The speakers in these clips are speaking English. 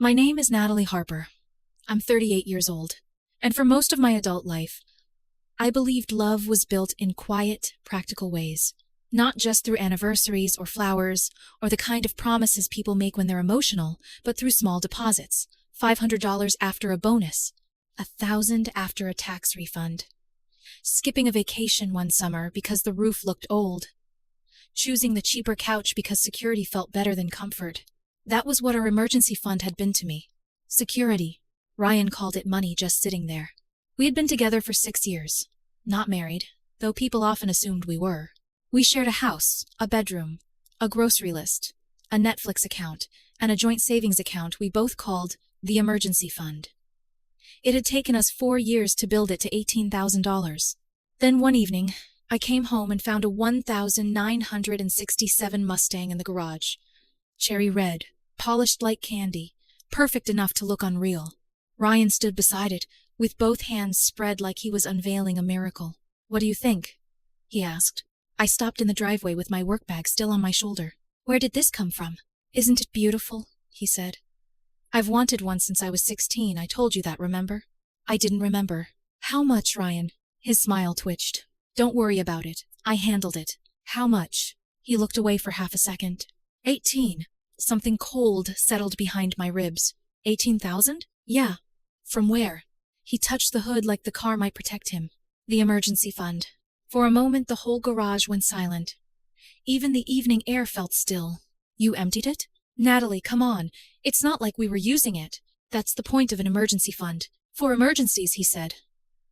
My name is Natalie Harper. I'm 38 years old, and for most of my adult life, I believed love was built in quiet, practical ways, not just through anniversaries or flowers or the kind of promises people make when they're emotional, but through small deposits, $500 after a bonus, $1,000 after a tax refund, skipping a vacation one summer because the roof looked old, choosing the cheaper couch because security felt better than comfort. That was what our emergency fund had been to me. Security. Ryan called it money just sitting there. We had been together for 6 years. Not married, though people often assumed we were. We shared a house, a bedroom, a grocery list, a Netflix account, and a joint savings account we both called the emergency fund. It had taken us 4 years to build it to $18,000. Then one evening, I came home and found a 1967 Mustang in the garage. Cherry red, polished like candy, perfect enough to look unreal. Ryan stood beside it, with both hands spread like he was unveiling a miracle. "What do you think?" he asked. I stopped in the driveway with my work bag still on my shoulder. "Where did this come from?" "Isn't it beautiful?" he said. "I've wanted one since I was 16, I told you that, remember?" I didn't remember. "How much, Ryan?" His smile twitched. "Don't worry about it. I handled it." "How much?" He looked away for half a second. 18. Something cold settled behind my ribs. 18,000? Yeah. From where? He touched the hood like the car might protect him. The emergency fund. For a moment the whole garage went silent. Even the evening air felt still. "You emptied it?" "Natalie, come on. It's not like we were using it. That's the point of an emergency fund. For emergencies," he said.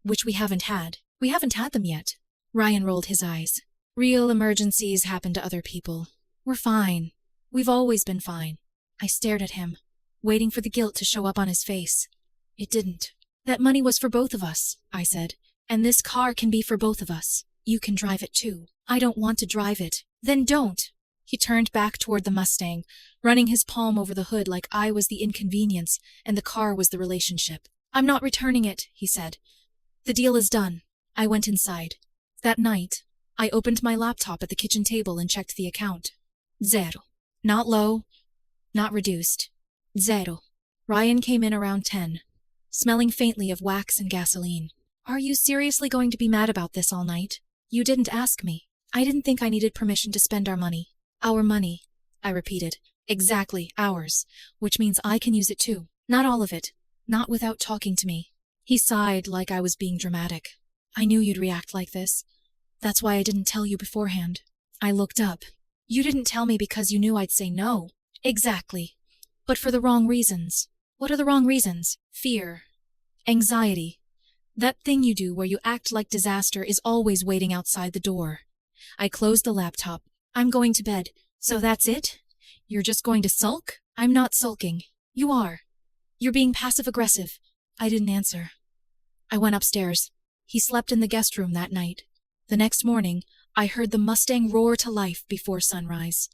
"Which we haven't had. We haven't had them yet." Ryan rolled his eyes. "Real emergencies happen to other people. We're fine. We've always been fine." I stared at him, waiting for the guilt to show up on his face. It didn't. "That money was for both of us," I said. "And this car can be for both of us. You can drive it too." "I don't want to drive it." "Then don't." He turned back toward the Mustang, running his palm over the hood like I was the inconvenience and the car was the relationship. "I'm not returning it," he said. "The deal is done." I went inside. That night, I opened my laptop at the kitchen table and checked the account. Zero. Not low, not reduced. Zero. Ryan came in around 10, smelling faintly of wax and gasoline. "Are you seriously going to be mad about this all night? You didn't ask me. I didn't think I needed permission to spend our money." "Our money," I repeated. "Exactly, ours, which means I can use it too. Not all of it. Not without talking to me." He sighed like I was being dramatic. "I knew you'd react like this. That's why I didn't tell you beforehand." I looked up. "You didn't tell me because you knew I'd say no." "Exactly. But for the wrong reasons." "What are the wrong reasons?" "Fear. Anxiety. That thing you do where you act like disaster is always waiting outside the door." I closed the laptop. "I'm going to bed. So that's it? You're just going to sulk?" "I'm not sulking. You are. You're being passive-aggressive." I didn't answer. I went upstairs. He slept in the guest room that night. The next morning, I heard the Mustang roar to life before sunrise.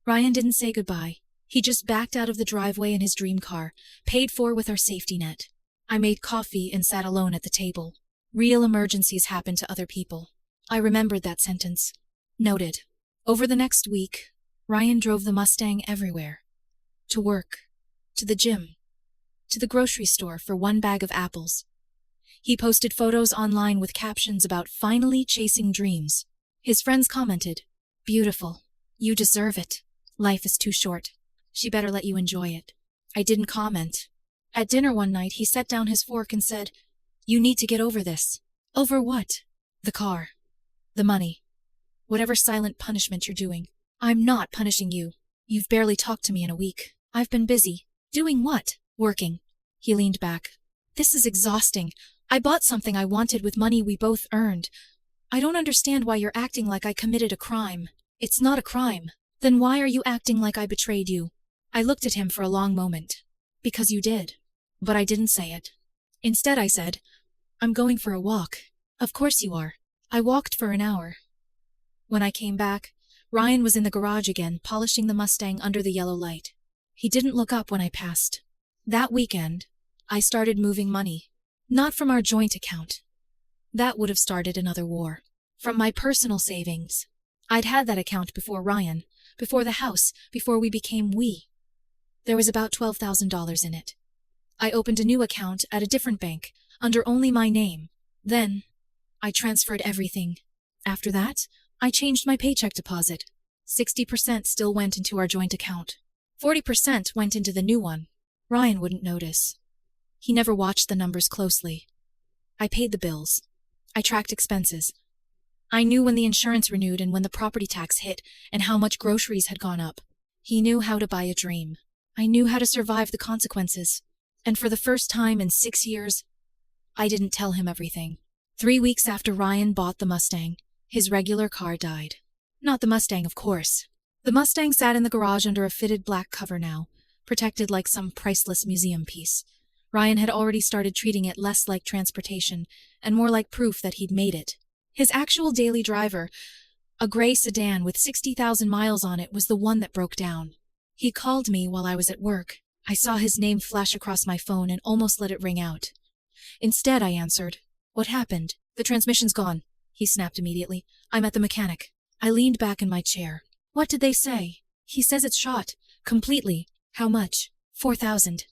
Ryan didn't say goodbye. He just backed out of the driveway in his dream car, paid for with our safety net. I made coffee and sat alone at the table. Real emergencies happen to other people. I remembered that sentence. Noted. Over the next week, Ryan drove the Mustang everywhere. To work, to the gym, to the grocery store for one bag of apples. He posted photos online with captions about finally chasing dreams. His friends commented, "Beautiful. You deserve it. Life is too short. She better let you enjoy it." I didn't comment. At dinner one night, he set down his fork and said, "You need to get over this." "Over what?" "The car. The money. Whatever silent punishment you're doing." "I'm not punishing you. You've barely talked to me in a week." "I've been busy." "Doing what?" "Working." He leaned back. "This is exhausting. I bought something I wanted with money we both earned. I don't understand why you're acting like I committed a crime." "It's not a crime." "Then why are you acting like I betrayed you?" I looked at him for a long moment. "Because you did." But I didn't say it. Instead I said, "I'm going for a walk." "Of course you are." I walked for an hour. When I came back, Ryan was in the garage again, polishing the Mustang under the yellow light. He didn't look up when I passed. That weekend, I started moving money. Not from our joint account. That would have started another war. From my personal savings. I'd had that account before Ryan, before the house, before we became we. There was about $12,000 in it. I opened a new account at a different bank, under only my name. Then, I transferred everything. After that, I changed my paycheck deposit. 60% still went into our joint account. 40% went into the new one. Ryan wouldn't notice. He never watched the numbers closely. I paid the bills. I tracked expenses. I knew when the insurance renewed and when the property tax hit and how much groceries had gone up. He knew how to buy a dream. I knew how to survive the consequences. And for the first time in 6 years, I didn't tell him everything. 3 weeks after Ryan bought the Mustang, his regular car died. Not the Mustang, of course. The Mustang sat in the garage under a fitted black cover now, protected like some priceless museum piece. Ryan had already started treating it less like transportation and more like proof that he'd made it. His actual daily driver, a gray sedan with 60,000 miles on it, was the one that broke down. He called me while I was at work. I saw his name flash across my phone and almost let it ring out. Instead, I answered. "What happened?" "The transmission's gone," he snapped immediately. "I'm at the mechanic." I leaned back in my chair. "What did they say?" "He says it's shot. Completely." "How much?" $4,000.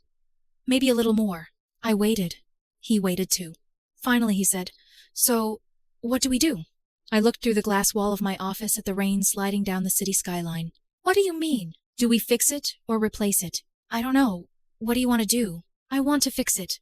"Maybe a little more." I waited. He waited too. Finally he said, "So, what do we do?" I looked through the glass wall of my office at the rain sliding down the city skyline. "What do you mean? Do we fix it or replace it?" "I don't know. What do you want to do?" "I want to fix it."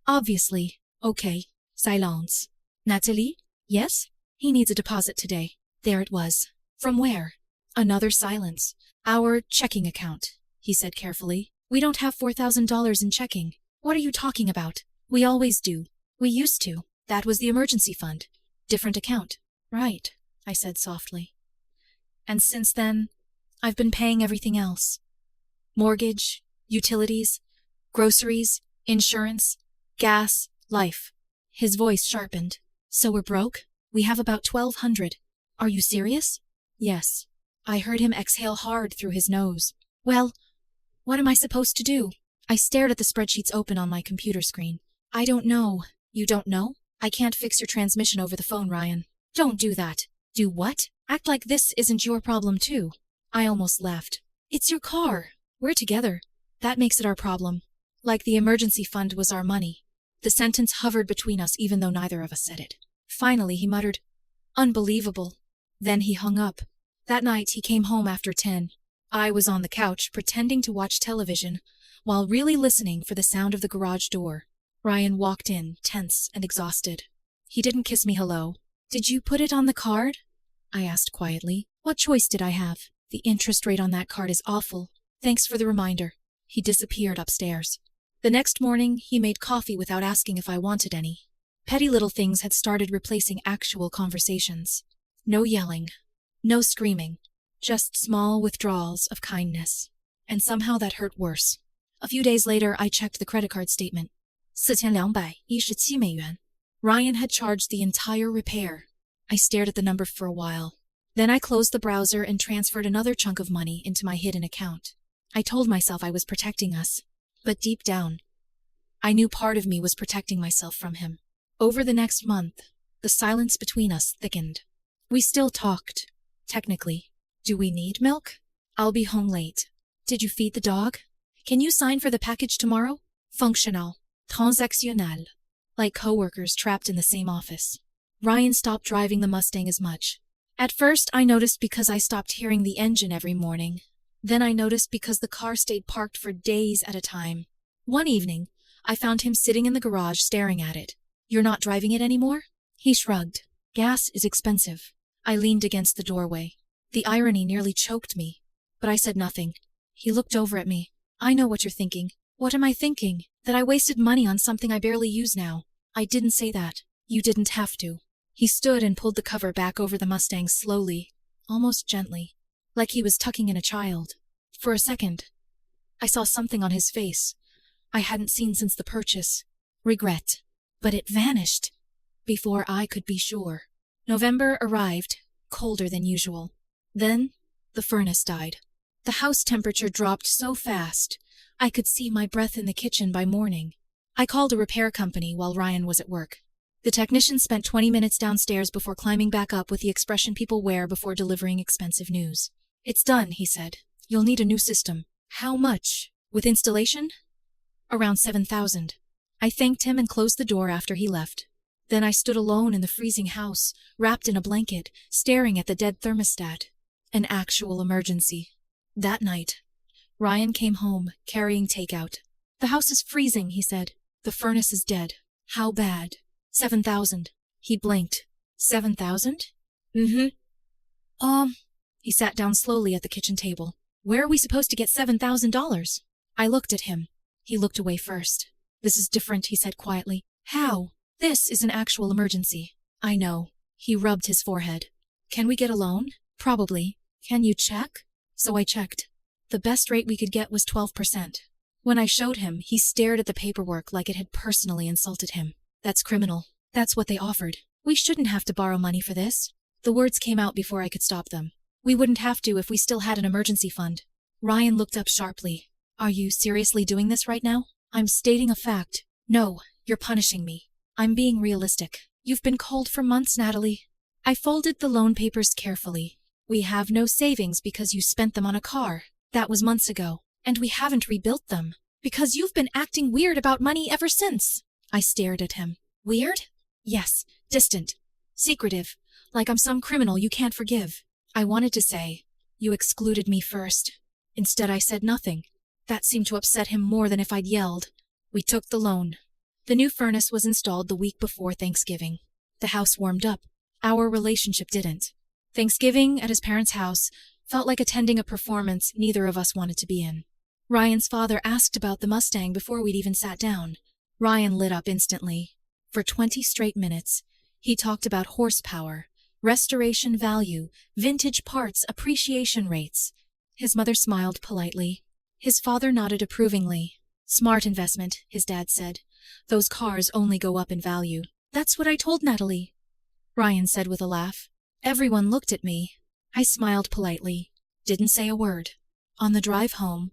"Obviously." "Okay." Silence. "Natalie?" "Yes?" "He needs a deposit today." There it was. "From where?" Another silence. "Our checking account," he said carefully. "We don't have $4,000 in checking." "What are you talking about?" "We always do. We used to. That was the emergency fund. Different account." "Right," I said softly. "And since then, I've been paying everything else. Mortgage, utilities, groceries, insurance, gas, life." His voice sharpened. "So we're broke? We have about $1,200. Are you serious?" "Yes." I heard him exhale hard through his nose. "Well, what am I supposed to do?" I stared at the spreadsheets open on my computer screen. "I don't know." "You don't know?" "I can't fix your transmission over the phone, Ryan." "Don't do that." "Do what?" "Act like this isn't your problem too." I almost laughed. "It's your car. We're together. That makes it our problem. Like the emergency fund was our money." The sentence hovered between us even though neither of us said it. Finally he muttered, "Unbelievable." Then he hung up. That night he came home after 10. I was on the couch pretending to watch television while really listening for the sound of the garage door. Ryan walked in, tense and exhausted. He didn't kiss me hello. "Did you put it on the card?" I asked quietly. "What choice did I have? The interest rate on that card is awful. Thanks for the reminder." He disappeared upstairs. The next morning, he made coffee without asking if I wanted any. Petty little things had started replacing actual conversations. No yelling. No screaming. Just small withdrawals of kindness. And somehow that hurt worse. A few days later, I checked the credit card statement. $4,217. Ryan had charged the entire repair. I stared at the number for a while. Then I closed the browser and transferred another chunk of money into my hidden account. I told myself I was protecting us. But deep down, I knew part of me was protecting myself from him. Over the next month, the silence between us thickened. We still talked. Technically. "Do we need milk?" "I'll be home late." "Did you feed the dog?" "Can you sign for the package tomorrow?" Fonctionnel. Transactionnel. Like coworkers trapped in the same office. Ryan stopped driving the Mustang as much. At first, I noticed because I stopped hearing the engine every morning. Then I noticed because the car stayed parked for days at a time. One evening, I found him sitting in the garage staring at it. "You're not driving it anymore?" He shrugged. "Gas is expensive." I leaned against the doorway. The irony nearly choked me, but I said nothing. He looked over at me. "I know what you're thinking." "What am I thinking?" "That I wasted money on something I barely use now." "I didn't say that." "You didn't have to." He stood and pulled the cover back over the Mustang slowly, almost gently, like he was tucking in a child. For a second, I saw something on his face I hadn't seen since the purchase. Regret. But it vanished before I could be sure. November arrived, colder than usual. Then the furnace died. The house temperature dropped so fast, I could see my breath in the kitchen by morning. I called a repair company while Ryan was at work. The technician spent 20 minutes downstairs before climbing back up with the expression people wear before delivering expensive news. "It's done," he said. "You'll need a new system." "How much?" With installation? Around 7,000. I thanked him and closed the door after he left. Then I stood alone in the freezing house, wrapped in a blanket, staring at the dead thermostat. An actual emergency. That night, Ryan came home, carrying takeout. "The house is freezing," he said. "The furnace is dead." "How bad?" 7,000. He blinked. 7,000? Mm-hmm. He sat down slowly at the kitchen table. "Where are we supposed to get $7,000? I looked at him. He looked away first. "This is different," he said quietly. "How? This is an actual emergency." "I know." He rubbed his forehead. "Can we get a loan?" "Probably." "Can you check?" So I checked. The best rate we could get was 12%. When I showed him, he stared at the paperwork like it had personally insulted him. "That's criminal." "That's what they offered. We shouldn't have to borrow money for this." The words came out before I could stop them. "We wouldn't have to if we still had an emergency fund." Ryan looked up sharply. "Are you seriously doing this right now?" "I'm stating a fact." "No, you're punishing me." "I'm being realistic." "You've been cold for months, Natalie." I folded the loan papers carefully. "We have no savings because you spent them on a car. That was months ago. And we haven't rebuilt them. Because you've been acting weird about money ever since." I stared at him. "Weird?" "Yes, distant. Secretive. Like I'm some criminal you can't forgive." I wanted to say, "You excluded me first." Instead I said nothing. That seemed to upset him more than if I'd yelled. We took the loan. The new furnace was installed the week before Thanksgiving. The house warmed up. Our relationship didn't. Thanksgiving at his parents' house felt like attending a performance neither of us wanted to be in. Ryan's father asked about the Mustang before we'd even sat down. Ryan lit up instantly. For 20 straight minutes, he talked about horsepower, restoration value, vintage parts, appreciation rates. His mother smiled politely. His father nodded approvingly. "Smart investment," his dad said. "Those cars only go up in value." "That's what I told Natalie," Ryan said with a laugh. Everyone looked at me. I smiled politely. Didn't say a word. On the drive home,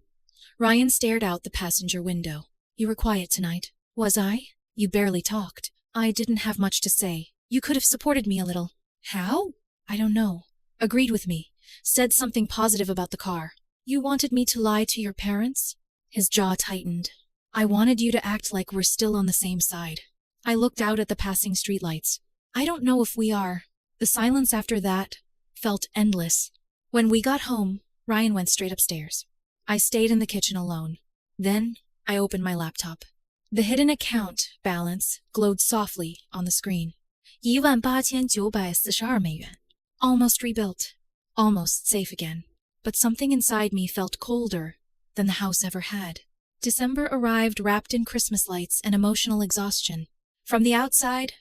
Ryan stared out the passenger window. "You were quiet tonight." "Was I?" "You barely talked." "I didn't have much to say." "You could have supported me a little." "How?" "I don't know." "Agreed with me. Said something positive about the car." "You wanted me to lie to your parents?" His jaw tightened. "I wanted you to act like we're still on the same side." I looked out at the passing streetlights. "I don't know if we are." The silence after that felt endless. When we got home, Ryan went straight upstairs. I stayed in the kitchen alone. Then I opened my laptop. The hidden account balance glowed softly on the screen. 18,942美元. Almost rebuilt. Almost safe again. But something inside me felt colder than the house ever had. December arrived wrapped in Christmas lights and emotional exhaustion. From the outside,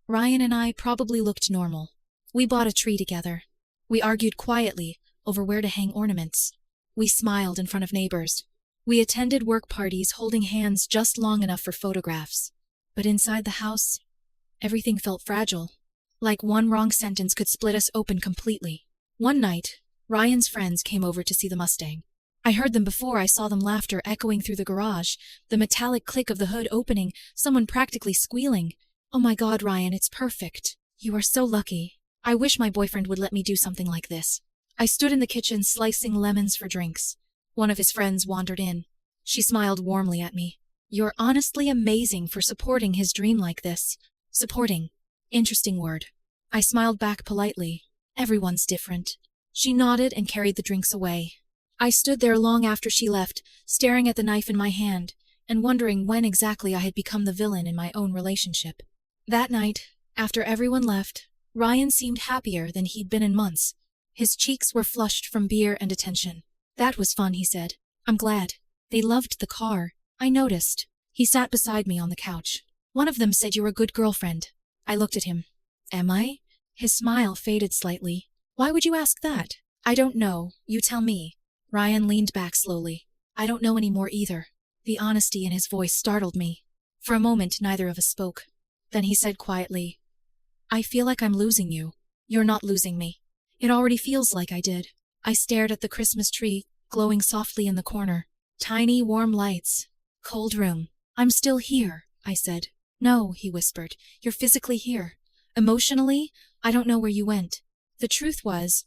Ryan and I probably looked normal. We bought a tree together. We argued quietly over where to hang ornaments. We smiled in front of neighbors. We attended work parties holding hands just long enough for photographs. But inside the house, everything felt fragile. Like one wrong sentence could split us open completely. One night, Ryan's friends came over to see the Mustang. I heard them before I saw them, laughter echoing through the garage, the metallic click of the hood opening, someone practically squealing. "Oh my God, Ryan, it's perfect. You are so lucky. I wish my boyfriend would let me do something like this." I stood in the kitchen slicing lemons for drinks. One of his friends wandered in. She smiled warmly at me. "You're honestly amazing for supporting his dream like this." Supporting. Interesting word. I smiled back politely. Everyone's different. She nodded and carried the drinks away. I stood there long after she left, staring at the knife in my hand, and wondering when exactly I had become the villain in my own relationship. That night, after everyone left, Ryan seemed happier than he'd been in months. His cheeks were flushed from beer and attention. "That was fun," he said. "I'm glad. They loved the car. I noticed." He sat beside me on the couch. "One of them said you're a good girlfriend." I looked at him. "Am I?" His smile faded slightly. "Why would you ask that?" "I don't know. You tell me." Ryan leaned back slowly. "I don't know anymore either." The honesty in his voice startled me. For a moment, neither of us spoke. Then he said quietly, "I feel like I'm losing you." "You're not losing me." It already feels like I did. I stared at the Christmas tree, glowing softly in the corner. Tiny, warm lights. Cold room. "I'm still here," I said. "No," he whispered. "You're physically here. Emotionally, I don't know where you went." The truth was,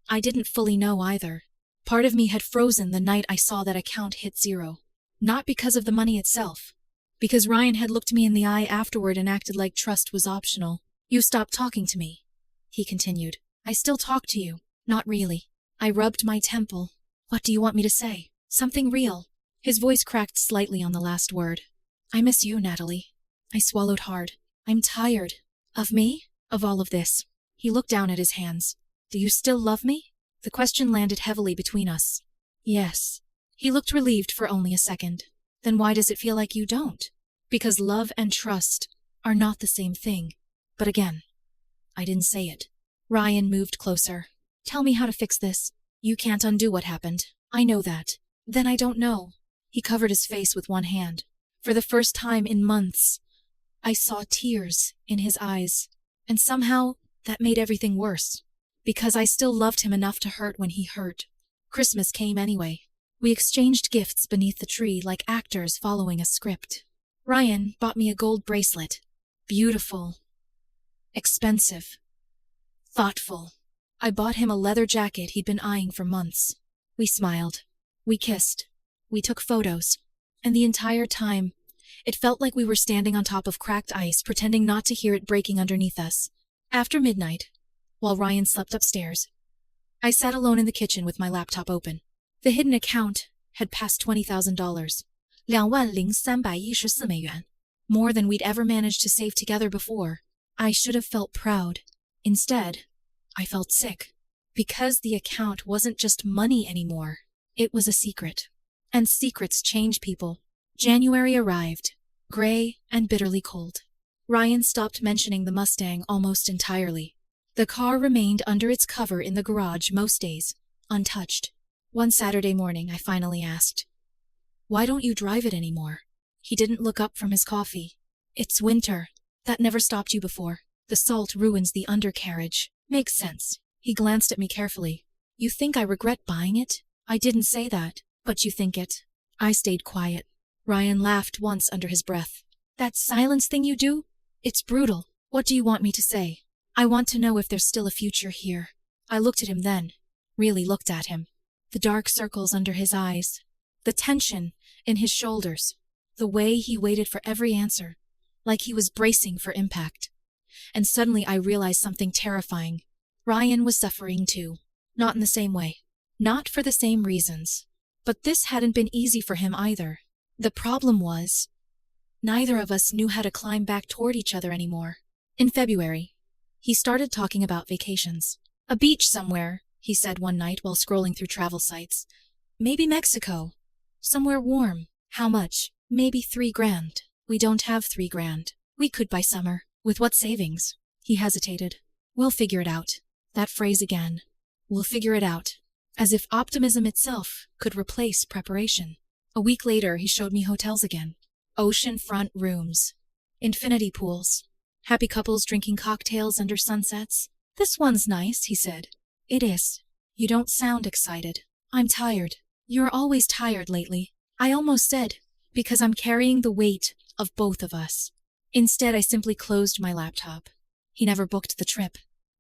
I didn't fully know either. Part of me had frozen the night I saw that account hit zero. Not because of the money itself. Because Ryan had looked me in the eye afterward and acted like trust was optional. You stopped talking to me, he continued. I still talk to you. Not really. I rubbed my temple. What do you want me to say? Something real. His voice cracked slightly on the last word. I miss you, Natalie. I swallowed hard. I'm tired. Of me? Of all of this. He looked down at his hands. Do you still love me? The question landed heavily between us. Yes. He looked relieved for only a second. Then why does it feel like you don't? Because love and trust are not the same thing. But again, I didn't say it. Ryan moved closer. Tell me how to fix this. You can't undo what happened. I know that. Then I don't know. He covered his face with one hand. For the first time in months, I saw tears in his eyes. And somehow, that made everything worse. Because I still loved him enough to hurt when he hurt. Christmas came anyway. We exchanged gifts beneath the tree like actors following a script. Ryan bought me a gold bracelet. Beautiful. Expensive. Thoughtful. I bought him a leather jacket he'd been eyeing for months. We smiled. We kissed. We took photos. And the entire time, it felt like we were standing on top of cracked ice, pretending not to hear it breaking underneath us. After midnight, while Ryan slept upstairs, I sat alone in the kitchen with my laptop open. The hidden account had passed $20,000. 20,314美元. More than we'd ever managed to save together before. I should have felt proud. Instead, I felt sick. Because the account wasn't just money anymore. It was a secret. And secrets change people. January arrived, gray and bitterly cold. Ryan stopped mentioning the Mustang almost entirely. The car remained under its cover in the garage most days, untouched. One Saturday morning, I finally asked, "Why don't you drive it anymore?" He didn't look up from his coffee. "It's winter. That never stopped you before. The salt ruins the undercarriage. Makes sense." He glanced at me carefully. "You think I regret buying it?" "I didn't say that, but you think it." I stayed quiet. Ryan laughed once under his breath. "That silence thing you do? It's brutal. What do you want me to say?" "I want to know if there's still a future here." I looked at him then. Really looked at him. The dark circles under his eyes. The tension in his shoulders. The way he waited for every answer. Like he was bracing for impact. And suddenly I realized something terrifying. Ryan was suffering too. Not in the same way. Not for the same reasons. But this hadn't been easy for him either. The problem was, neither of us knew how to climb back toward each other anymore. In February, he started talking about vacations. "A beach somewhere," he said one night while scrolling through travel sites. "Maybe Mexico. Somewhere warm. How much? Maybe $3,000. We don't have $3,000. We could by summer. With what savings?" He hesitated. "We'll figure it out." That phrase again. "We'll figure it out." As if optimism itself could replace preparation. A week later, he showed me hotels again. Oceanfront rooms. Infinity pools. Happy couples drinking cocktails under sunsets. "This one's nice," he said. "It is. You don't sound excited." "I'm tired." "You're always tired lately." I almost said, "because I'm carrying the weight of both of us." Instead, I simply closed my laptop. He never booked the trip.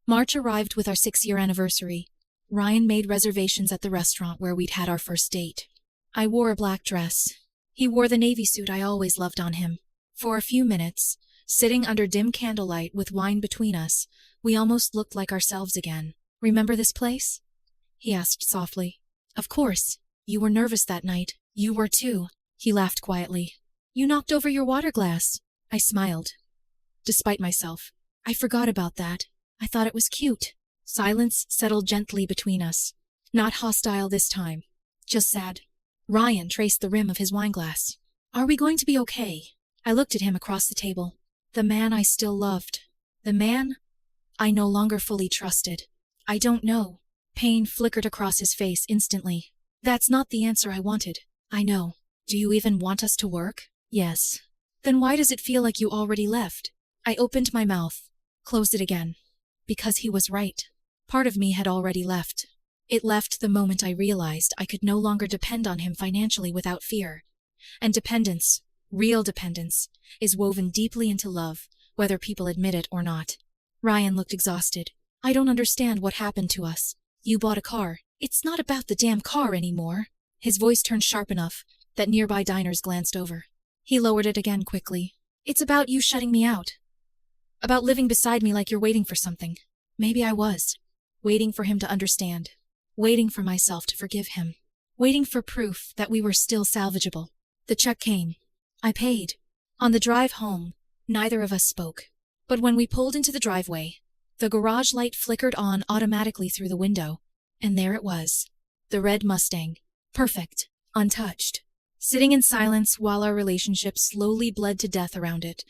March arrived with our 6-year anniversary. Ryan made reservations at the restaurant where we'd had our first date. I wore a black dress. He wore the navy suit I always loved on him. For a few minutes, sitting under dim candlelight with wine between us, we almost looked like ourselves again. "Remember this place?" he asked softly. "Of course. You were nervous that night. You were too." He laughed quietly. "You knocked over your water glass." I smiled. Despite myself. "I forgot about that. I thought it was cute." Silence settled gently between us. Not hostile this time. Just sad. Ryan traced the rim of his wineglass. "Are we going to be okay?" I looked at him across the table. The man I still loved. The man I no longer fully trusted. "I don't know." Pain flickered across his face instantly. "That's not the answer I wanted." "I know. Do you even want us to work?" "Yes." "Then why does it feel like you already left?" I opened my mouth, closed it again. Because he was right. Part of me had already left. It left the moment I realized I could no longer depend on him financially without fear. And dependence, real dependence, is woven deeply into love, whether people admit it or not. Ryan looked exhausted. "I don't understand what happened to us. You bought a car. It's not about the damn car anymore." His voice turned sharp enough that nearby diners glanced over. He lowered it again quickly. It's about you shutting me out. About living beside me like you're waiting for something. Maybe I was. Waiting for him to understand. Waiting for myself to forgive him. Waiting for proof that we were still salvageable. The check came. I paid. On the drive home, neither of us spoke. But when we pulled into the driveway, the garage light flickered on automatically through the window, and there it was. The red Mustang. Perfect. Untouched. Sitting in silence while our relationship slowly bled to death around it.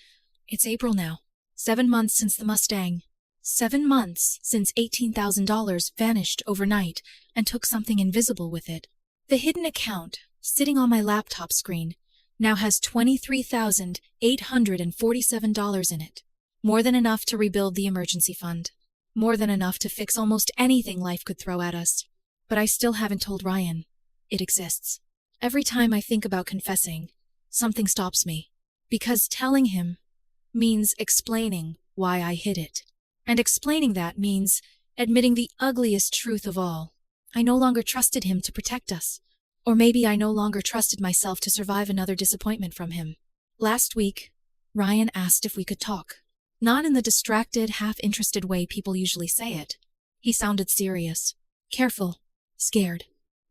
It's April now. 7 months since the Mustang. 7 months since $18,000 vanished overnight and took something invisible with it. The hidden account, sitting on my laptop screen, now has $23,847 in it. More than enough to rebuild the emergency fund. More than enough to fix almost anything life could throw at us. But I still haven't told Ryan. It exists. Every time I think about confessing, something stops me. Because telling him means explaining why I hid it. And explaining that means admitting the ugliest truth of all. I no longer trusted him to protect us. Or maybe I no longer trusted myself to survive another disappointment from him. Last week, Ryan asked if we could talk. Not in the distracted, half-interested way people usually say it. He sounded serious, careful, scared.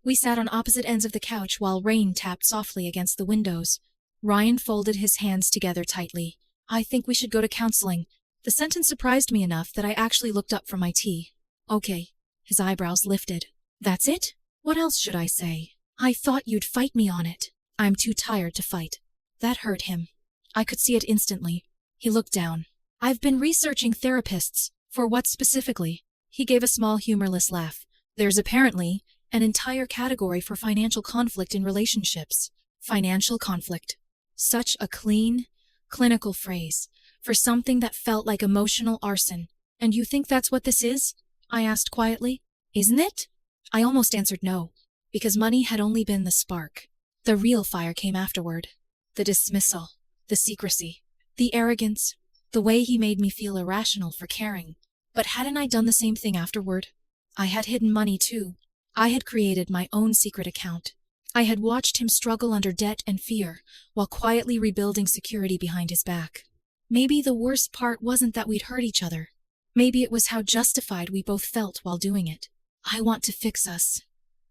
We sat on opposite ends of the couch while rain tapped softly against the windows. Ryan folded his hands together tightly. I think we should go to counseling. The sentence surprised me enough that I actually looked up from my tea. Okay. His eyebrows lifted. That's it? What else should I say? I thought you'd fight me on it. I'm too tired to fight. That hurt him. I could see it instantly. He looked down. I've been researching therapists. For what specifically? He gave a small humorless laugh. There's apparently an entire category for financial conflict in relationships. Financial conflict. Such a clean, clinical phrase for something that felt like emotional arson. And you think that's what this is? I asked quietly. Isn't it? I almost answered no, because money had only been the spark. The real fire came afterward. The dismissal, the secrecy, the arrogance, the way he made me feel irrational for caring. But hadn't I done the same thing afterward? I had hidden money too. I had created my own secret account. I had watched him struggle under debt and fear while quietly rebuilding security behind his back. Maybe the worst part wasn't that we'd hurt each other. Maybe it was how justified we both felt while doing it. I want to fix us,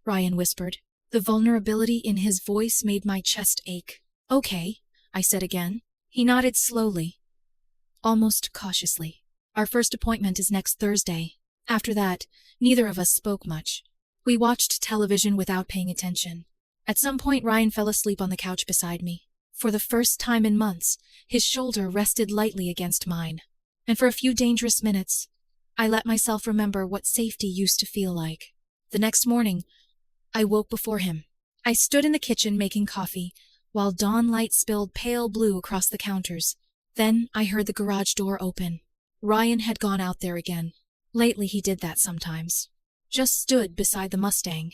Ryan whispered. The vulnerability in his voice made my chest ache. Okay, I said again. He nodded slowly, almost cautiously. Our first appointment is next Thursday. After that, neither of us spoke much. We watched television without paying attention. At some point, Ryan fell asleep on the couch beside me. For the first time in months, his shoulder rested lightly against mine. And for a few dangerous minutes, I let myself remember what safety used to feel like. The next morning, I woke before him. I stood in the kitchen making coffee, while dawn light spilled pale blue across the counters. Then I heard the garage door open. Ryan had gone out there again. Lately he did that sometimes. Just stood beside the Mustang,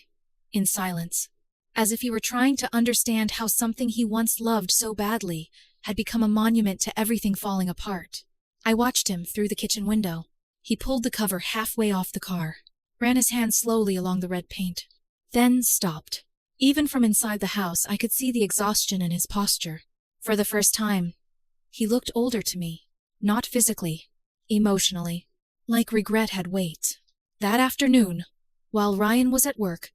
in silence, as if he were trying to understand how something he once loved so badly had become a monument to everything falling apart. I watched him through the kitchen window. He pulled the cover halfway off the car, ran his hand slowly along the red paint, then stopped. Even from inside the house, I could see the exhaustion in his posture. For the first time, he looked older to me, not physically, emotionally, like regret had weight. That afternoon, while Ryan was at work,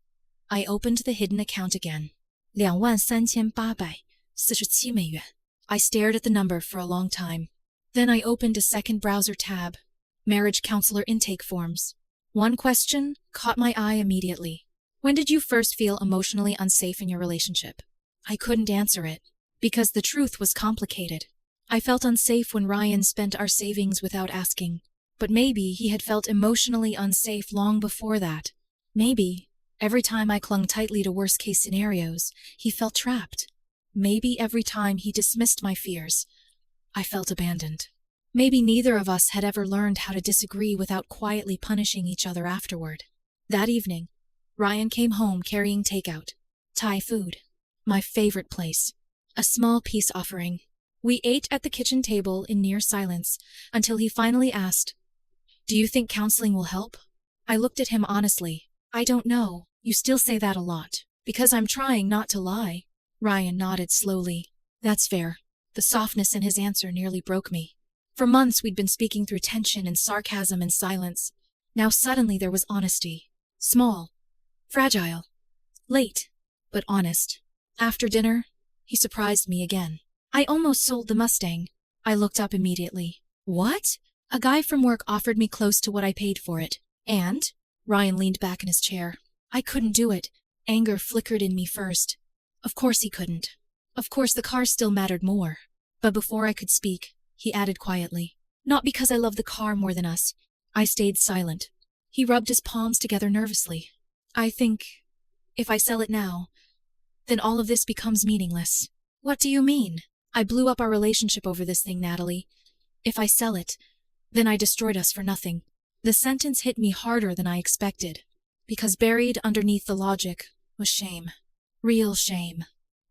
I opened the hidden account again. 23,847 美元. I stared at the number for a long time. Then I opened a second browser tab. Marriage counselor intake forms. One question caught my eye immediately. When did you first feel emotionally unsafe in your relationship? I couldn't answer it, because the truth was complicated. I felt unsafe when Ryan spent our savings without asking. But maybe he had felt emotionally unsafe long before that. Maybe every time I clung tightly to worst-case scenarios, he felt trapped. Maybe every time he dismissed my fears, I felt abandoned. Maybe neither of us had ever learned how to disagree without quietly punishing each other afterward. That evening, Ryan came home carrying takeout. Thai food. My favorite place. A small peace offering. We ate at the kitchen table in near silence until he finally asked, "Do you think counseling will help?" I looked at him honestly. I don't know. You still say that a lot. Because I'm trying not to lie. Ryan nodded slowly. That's fair. The softness in his answer nearly broke me. For months we'd been speaking through tension and sarcasm and silence. Now suddenly there was honesty. Small. Fragile. Late. But honest. After dinner, he surprised me again. I almost sold the Mustang. I looked up immediately. What? A guy from work offered me close to what I paid for it. And? Ryan leaned back in his chair. I couldn't do it. Anger flickered in me first. Of course he couldn't. Of course the car still mattered more. But before I could speak, he added quietly, not because I love the car more than us. I stayed silent. He rubbed his palms together nervously. I think, if I sell it now, then all of this becomes meaningless. What do you mean? I blew up our relationship over this thing, Natalie. If I sell it, then I destroyed us for nothing. The sentence hit me harder than I expected, because buried underneath the logic was shame. Real shame.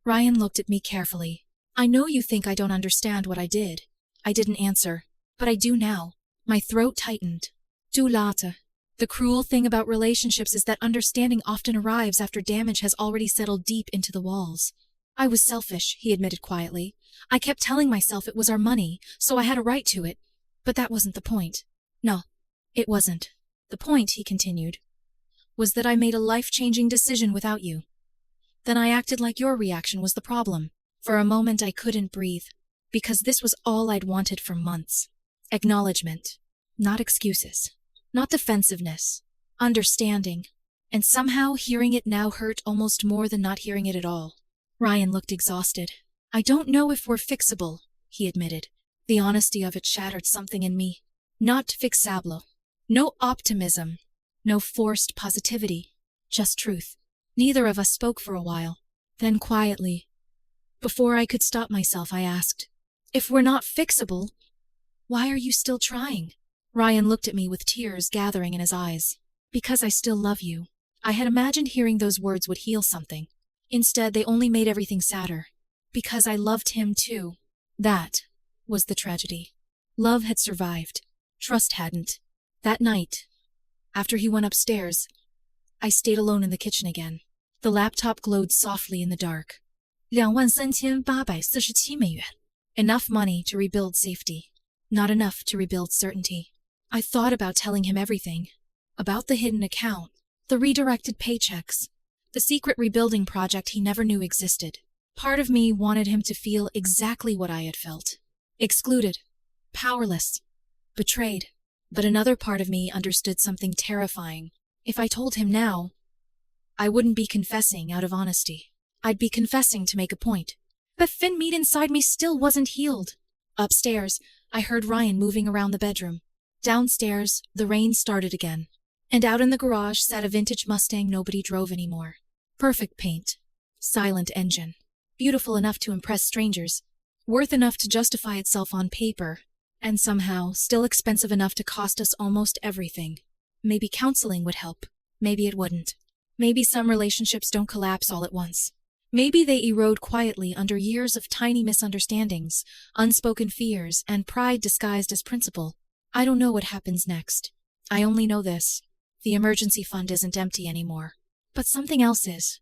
Ryan looked at me carefully. I know you think I don't understand what I did. I didn't answer, but I do now. My throat tightened. Du later. The cruel thing about relationships is that understanding often arrives after damage has already settled deep into the walls. I was selfish, he admitted quietly. I kept telling myself it was our money, so I had a right to it. But that wasn't the point. No, it wasn't. The point, he continued, was that I made a life-changing decision without you. Then I acted like your reaction was the problem. For a moment I couldn't breathe, because this was all I'd wanted for months. Acknowledgement. Not excuses. Not defensiveness. Understanding. And somehow hearing it now hurt almost more than not hearing it at all. Ryan looked exhausted. I don't know if we're fixable, he admitted. The honesty of it shattered something in me. Not fixable. No optimism. No forced positivity. Just truth. Neither of us spoke for a while. Then quietly, before I could stop myself, I asked, if we're not fixable, why are you still trying? Ryan looked at me with tears gathering in his eyes. Because I still love you. I had imagined hearing those words would heal something. Instead, they only made everything sadder. Because I loved him too. That was the tragedy. Love had survived. Trust hadn't. That night, after he went upstairs, I stayed alone in the kitchen again. The laptop glowed softly in the dark. 23,847 美元. Enough money to rebuild safety. Not enough to rebuild certainty. I thought about telling him everything. About the hidden account, the redirected paychecks, the secret rebuilding project he never knew existed. Part of me wanted him to feel exactly what I had felt. Excluded. Powerless. Betrayed. But another part of me understood something terrifying. If I told him now, I wouldn't be confessing out of honesty. I'd be confessing to make a point. But thin meat inside me still wasn't healed. Upstairs, I heard Ryan moving around the bedroom. Downstairs, the rain started again. And out in the garage sat a vintage Mustang nobody drove anymore. Perfect paint. Silent engine. Beautiful enough to impress strangers. Worth enough to justify itself on paper. And somehow, still expensive enough to cost us almost everything. Maybe counseling would help. Maybe it wouldn't. Maybe some relationships don't collapse all at once. Maybe they erode quietly under years of tiny misunderstandings, unspoken fears, and pride disguised as principle. I don't know what happens next. I only know this. The emergency fund isn't empty anymore. But something else is.